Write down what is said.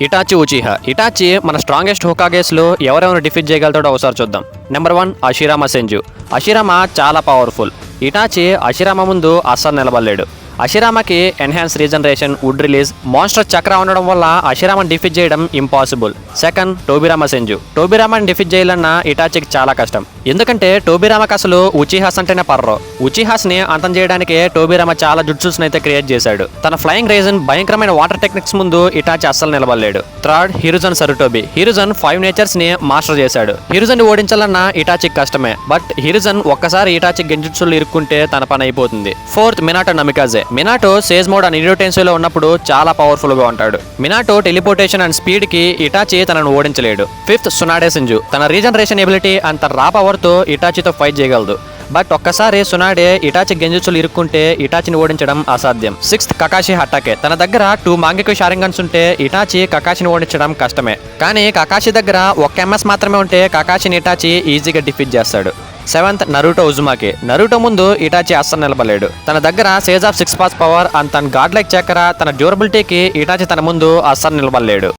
Hitachi ఉచిహా. Hitachi మన strongest హోకాగేస్లో ఎవరెవరు defeat చేయగలుగుతాడో ఒకసారి చూద్దాం. నెంబర్ 1 అషిరామా సెంజు. అషిరామా చాలా పవర్ఫుల్. ఇటాచి అషిరామా ముందు అస్సలు నిలబడలేడు. అషిరామాకి enhance regeneration, wood release, monster chakra ఉండడం వల్ల అషిరామాని డిఫీట్ చేయడం ఇంపాసిబుల్. Second Tobirama Senju. టోబిరామాని డిఫీట్ చేయాలన్నా ఇటాచికి చాలా కష్టం. ఎందుకంటే టోబిరామాకి అసలు ఉచిహాస్ అంటేనే పర్రో. ఉచిహాస్ని అంతం చేయడానికే టోబిరామా చాలా జుట్సుల్స్ని అయితే క్రియేట్ చేశాడు. తన ఫ్లయింగ్ రేజన్, భయంకరమైన వాటర్ టెక్నిక్స్ ముందు ఇటాచి అస్సలు నిలబడలేడు. థర్డ్ హిరుజన్ సరుటోబి. హిరుజన్ 5 నేచర్స్ ని మాస్టర్ చేశాడు. హిరుజన్ ఓడించాలన్నా ఇటాచికి కష్టమే. బట్ హిరుజన్ ఒక్కసారి ఇటాచి గెంజుట్సులు ఇరుక్కుంటే తన పని అయిపోతుంది. Fourth Minato Namikaze. Minato sage mode and ఇన్యూటెన్సీలో ఉన్నప్పుడు చాలా పవర్ఫుల్ గా ఉంటాడు. మినాటో టెలిపోర్టేషన్ అండ్ స్పీడ్ కి ఇటాచి తనను ఓడించలేడు. ఫిఫ్త్ సునాడే సెంజు. తన రీజనరేషన్ ఎబిలిటీ అండ్ తన రా పవర్ తో ఇటాచితో ఫైట్ చేయగలదు. బట్ ఒక్కసారి సునాడే ఇటాచి గెంజుచులు ఇరుక్కుంటే ఇటాచిని ఓడించడం అసాధ్యం. Sixth Kakashi Hatake. తన దగ్గర 2 మాంగికు షారింగన్స్ ఉంటే ఇటాచి కకాషిని ఓడించడం కష్టమే. కానీ కకాషి దగ్గర 1 MS మాత్రమే ఉంటే కకాషిని ఇటాచి ఈజీగా డిఫీట్ చేస్తాడు. Seventh Naruto Uzumaki. నరూటో ముందు ఇటాచి అస్సలు నిలబడలేడు. తన దగ్గర sage of 6 paths power and తన గాడ్ లైక్ చక్ర, తన డ్యూరబిలిటీకి ఇటాచి తన ముందు అస్సలు నిలబడలేడు.